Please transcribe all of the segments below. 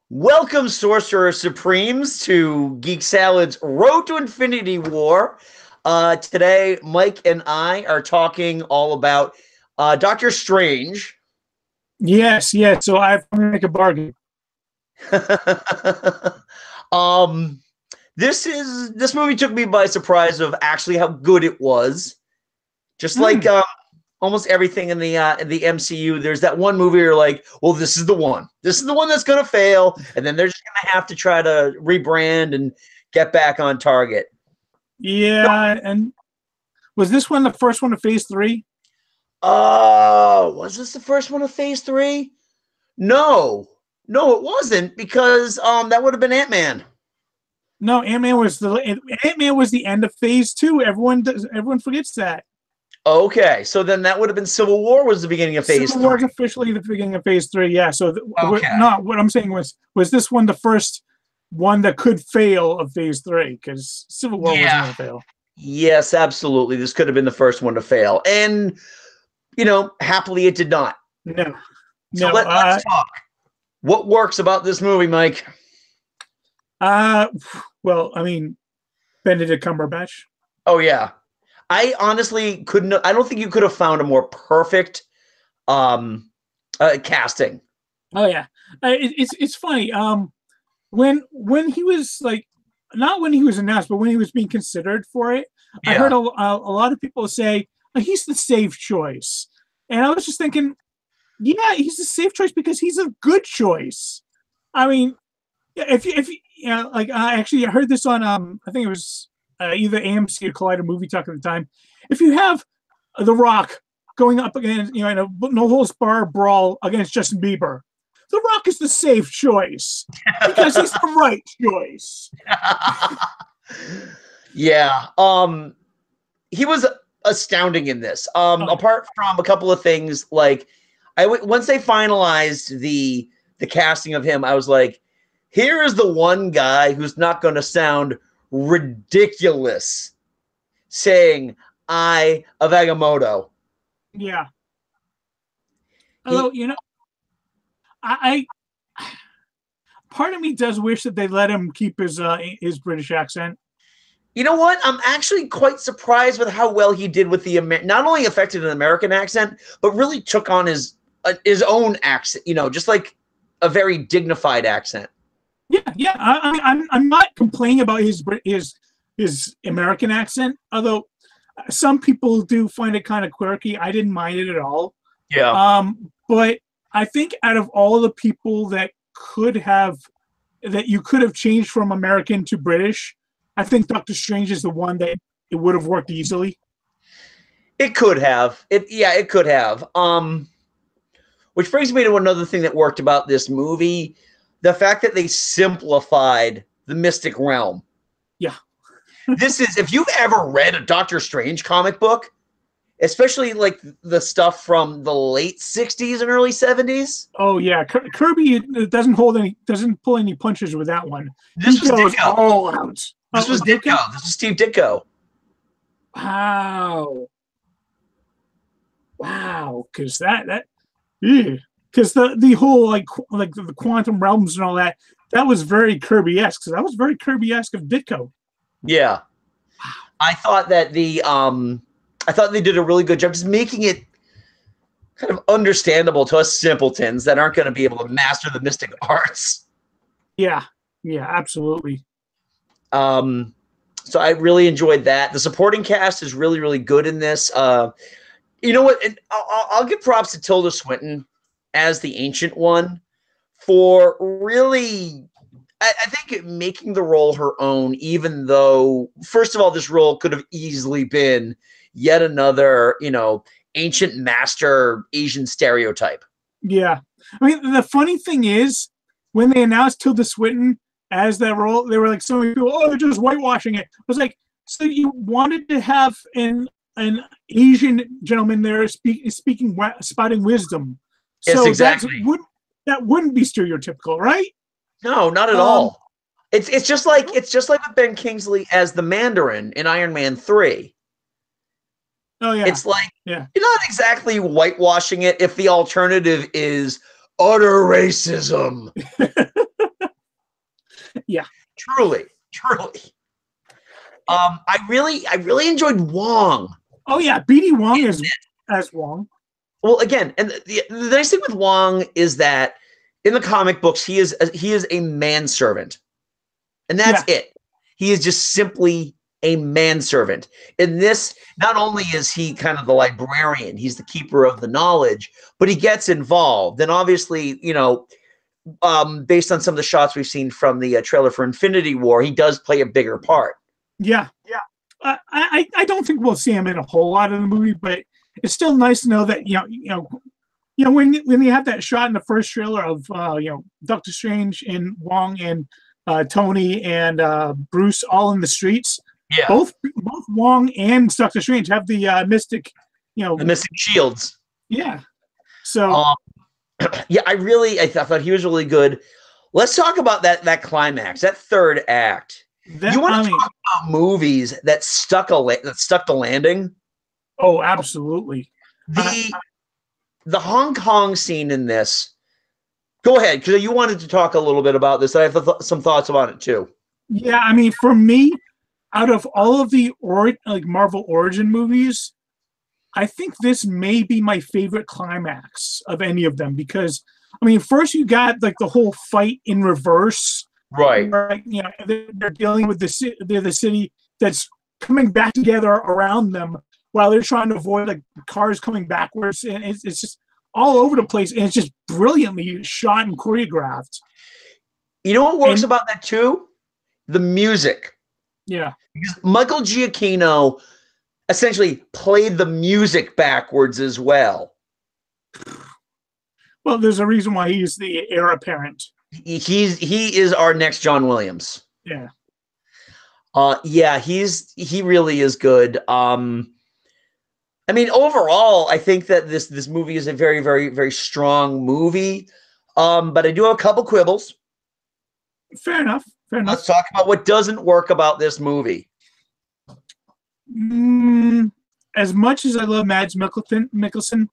Welcome, Sorcerer Supremes, to Geek Salad's Road to Infinity War. Today, Mike and I are talking all about Doctor Strange. Yes, yes. So I have to make a bargain. um, this movie took me by surprise of actually how good it was. Just like Mm. almost everything in the MCU, there's that one movie you're like, well, this is the one. This is the one that's gonna fail, and then they're just gonna have to try to rebrand and get back on target. Yeah, and was this one the first one of Phase 3? Oh, was this the first one of Phase 3? No, no, it wasn't because that would have been Ant-Man. No, Ant-Man was the end of Phase 2. Everyone forgets that. Okay, so then that would have been Civil War was the beginning of Phase Civil War is 3. officially the beginning of Phase 3. Yeah. So Okay. not what I'm saying was this one the first one that could fail of Phase 3? Because Civil War wasn't Yeah. going to fail. Yes, absolutely. This could have been the first one to fail, and happily it did not. No, So no. let's talk. What works about this movie, Mike? Well, I mean, Benedict Cumberbatch. Oh yeah, I honestly couldn't. I don't think you could have found a more perfect casting. Oh yeah, it's funny. When he was like, not when he was announced, but when he was being considered for it, I heard Yeah, a lot of people say he's the safe choice, and I was just thinking, yeah, he's a safe choice because he's a good choice. I mean, if you know, like actually, I heard this on I think it was either AMC or Collider Movie Talk at the time. If you have The Rock going up against in a no holds bar brawl against Justin Bieber, The Rock is the safe choice because he's the right choice. yeah. He was astounding in this. Apart from a couple of things, like once they finalized the casting of him, I was like, here is the one guy who's not going to sound ridiculous saying I of Agamotto. Yeah. He, Although I part of me does wish that they let him keep his British accent. you know what? I'm actually quite surprised with how well he did with the not only affected an American accent, but really took on his own accent. Just like a very dignified accent. Yeah, yeah. I'm not complaining about his American accent, although some people do find it kind of quirky. I didn't mind it at all. Yeah. But I think out of all the people that you could have changed from American to British, I think Doctor Strange is the one that it would have worked easily. It could have. It could have. Which brings me to another thing that worked about this movie, the fact that they simplified the Mystic Realm. Yeah. This is, if you've ever read a Doctor Strange comic book, especially like the stuff from the late 60s and early 70s. Oh yeah, Kirby doesn't pull any punches with that one. This he was goes Ditko. all out. This was Ditko. This was Steve Ditko. Wow, because because the whole like the quantum realms and all that was very Kirby-esque. So that was very Kirby-esque of Ditko. Yeah, I thought that I thought they did a really good job just making it kind of understandable to us simpletons that aren't going to be able to master the mystic arts. Yeah, absolutely. So I really enjoyed that. The supporting cast is really, really good in this. You know what? I'll give props to Tilda Swinton as the Ancient One for really, I think, making the role her own, even though, first of all, this role could have easily been yet another, ancient master Asian stereotype. Yeah. I mean, the funny thing is, when they announced Tilda Swinton as that role, they were like, so many people, oh, they're just whitewashing it. I was like, so you wanted to have an Asian gentleman there speaking spouting wisdom. Yes, So exactly. that wouldn't be stereotypical, right? No, not at all. It's just like with Ben Kingsley as the Mandarin in Iron Man 3. Oh yeah. It's like, yeah, you're not exactly whitewashing it if the alternative is utter racism. Yeah. Truly. I really enjoyed Wong. Oh yeah, BD Wong is as Wong. Well, again, and the nice thing with Wong is that in the comic books, he is a manservant, and that's it. He is just simply a manservant. In this, not only is he kind of the librarian, he's the keeper of the knowledge, but he gets involved. And obviously, based on some of the shots we've seen from the trailer for Infinity War, he does play a bigger part. Yeah. I don't think we'll see him in a whole lot of the movie, but it's still nice to know that when you have that shot in the first trailer of Doctor Strange and Wong and Tony and Bruce all in the streets. Yeah, both Wong and Doctor Strange have the mystic, the mystic shields. Yeah, so yeah, I thought he was really good. Let's talk about that climax, that third act. You want to talk about movies that stuck the landing? Oh, absolutely. The Hong Kong scene in this. Go ahead, because you wanted to talk a little bit about this. I have some thoughts about it too. Yeah, I mean, for me, out of all of the Marvel origin movies, I think this may be my favorite climax of any of them because, I mean, first you got the whole fight in reverse. Right. They're dealing with the city that's coming back together around them while they're trying to avoid cars coming backwards, and it's just all over the place, and it's just brilliantly shot and choreographed. You know what works about that too? The music. Yeah, because Michael Giacchino essentially played the music backwards as well. Well, there's a reason why he's the heir apparent. He is our next John Williams. Yeah. Yeah, he really is good. I mean, overall, I think that this movie is a very, very, very strong movie. But I do have a couple quibbles. Fair enough. Let's talk about what doesn't work about this movie. As much as I love Mads Mikkelsen,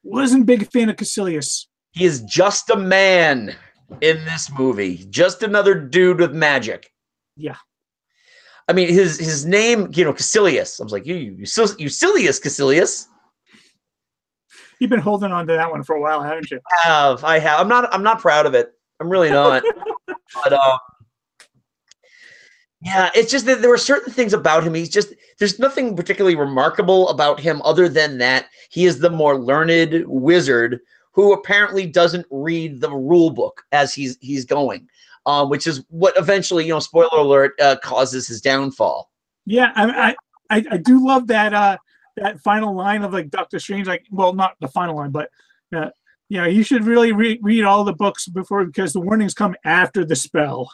wasn't a big fan of Caecilius. He is just a man in this movie. Just another dude with magic. Yeah. I mean, his name, Caecilius. I was like, you silliest Caecilius. You've been holding on to that one for a while, haven't you? I have. I'm not proud of it. I'm really not. But yeah, it's just that there were certain things about him. There's nothing particularly remarkable about him other than that he is the more learned wizard who apparently doesn't read the rule book as he's going, which is what eventually, spoiler alert, causes his downfall. Yeah, I do love that final line of Doctor Strange, well, not the final line, but you should really read all the books because the warnings come after the spell.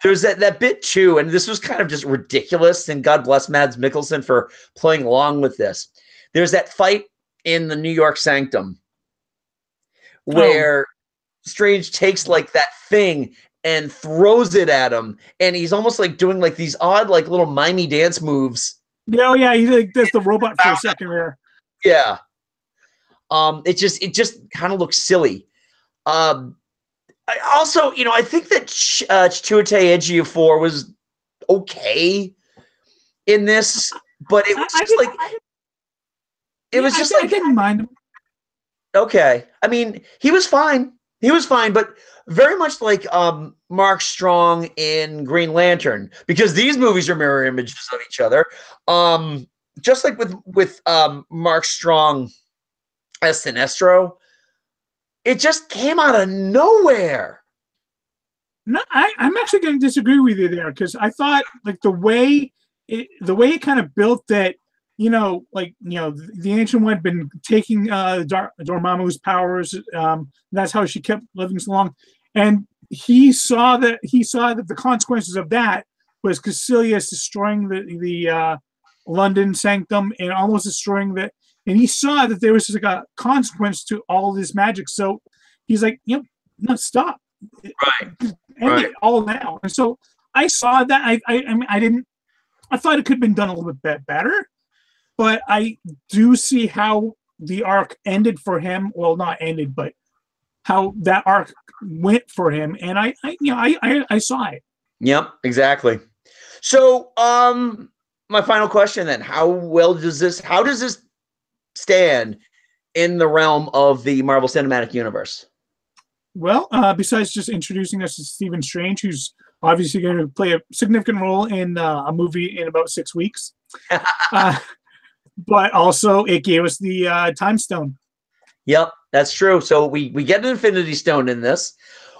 There's that bit too, and this was kind of just ridiculous, and God bless Mads Mikkelsen for playing along with this. There's that fight in the New York Sanctum where Strange takes that thing and throws it at him, and he's almost doing these odd little mimey dance moves. Oh yeah, he does the robot for a second there. Yeah. It just kind of looks silly. I think that Chiwetel Ejiofor was okay in this, but it was just I didn't mind him. Okay. I mean, he was fine, but very much like Mark Strong in Green Lantern, because these movies are mirror images of each other. Just like with Mark Strong as Sinestro, it just came out of nowhere. No, I'm actually going to disagree with you there because I thought the way it kind of built that, the Ancient One had been taking Dormammu's powers. That's how she kept living so long, and he saw that the consequences of that was Caecilius destroying the London Sanctum and almost destroying the. And he saw that there was a consequence to all this magic. So he's like, no, stop. Right. End it all now. And so I saw that. I thought it could have been done a little bit better, but I do see how the arc ended for him. Well, not ended, but how that arc went for him, and I saw it. Yep, exactly. So, my final question then: how does this stand in the realm of the Marvel Cinematic Universe? Well, besides just introducing us to Stephen Strange, who's obviously going to play a significant role in a movie in about 6 weeks, but also it gave us the Time Stone. Yep, that's true. So we get an Infinity Stone in this.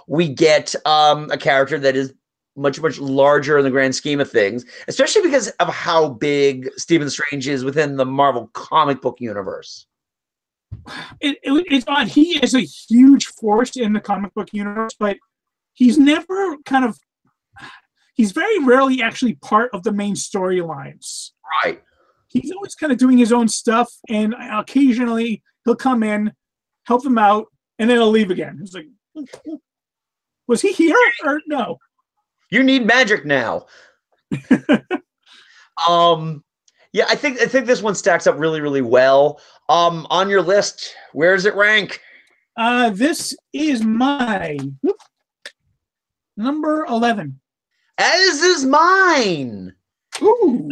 We get a character that is much larger in the grand scheme of things, especially because of how big Stephen Strange is within the Marvel comic book universe. It's odd. He is a huge force in the comic book universe, but he's never he's very rarely actually part of the main storylines. Right. He's always kind of doing his own stuff, and occasionally he'll come in, help them out, and then he'll leave again. It's like, was he here or no? You need magic now. Yeah, I think this one stacks up really well. On your list, where does it rank? This is my number 11. As is mine. Ooh.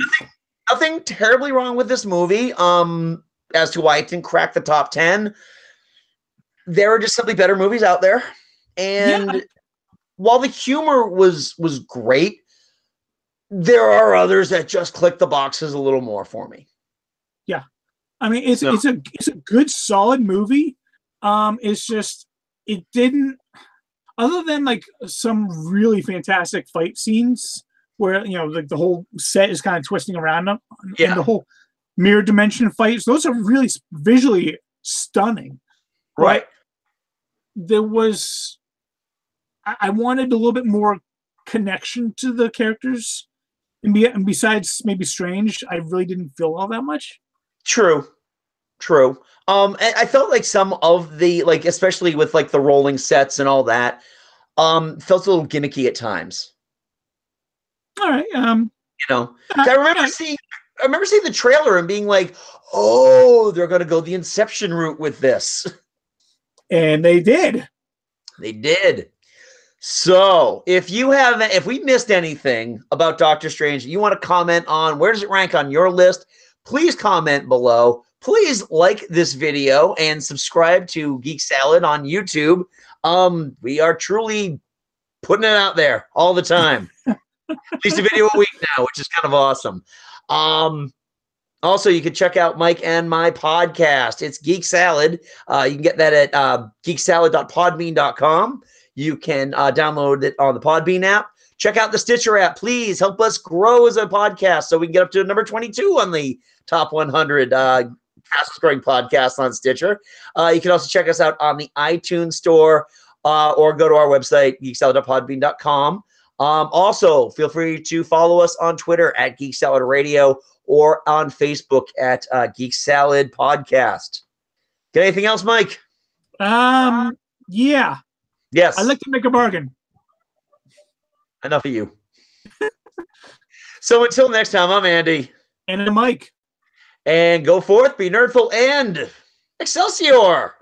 Nothing terribly wrong with this movie. As to why it didn't crack the top 10, there are just simply better movies out there. And while the humor was great, there are others that just click the boxes a little more for me. Yeah, I mean it's a good solid movie. It's just it didn't, other than like some really fantastic fight scenes where like the whole set is kind of twisting around them, and the whole mirror dimension fights. Those are really visually stunning. Right. But there was, I wanted a little bit more connection to the characters. And besides maybe Strange, I really didn't feel all that much. True. I felt like some of the, like, especially with like the rolling sets and all that, felt a little gimmicky at times. All right. I remember seeing the trailer and being like, "Oh, they're going to go the Inception route with this," and they did. They did. So, if we missed anything about Doctor Strange, you want to comment on where does it rank on your list, please comment below. Please like this video and subscribe to Geek Salad on YouTube. We are truly putting it out there all the time. At least a video a week now, which is kind of awesome. Also, you can check out Mike and my podcast. It's Geek Salad. You can get that at geeksalad.podbean.com. You can download it on the Podbean app. Check out the Stitcher app. Please help us grow as a podcast so we can get up to number 22 on the top 100 fastest growing podcasts on Stitcher. You can also check us out on the iTunes store or go to our website, geeksalad.podbean.com. Also, feel free to follow us on Twitter at Geek Salad Radio or on Facebook at Geek Salad Podcast. Got anything else, Mike? Yeah. Yes. I'd like to make a bargain. Enough of you. So until next time, I'm Andy. And I'm Mike. And go forth, be nerdful, and Excelsior!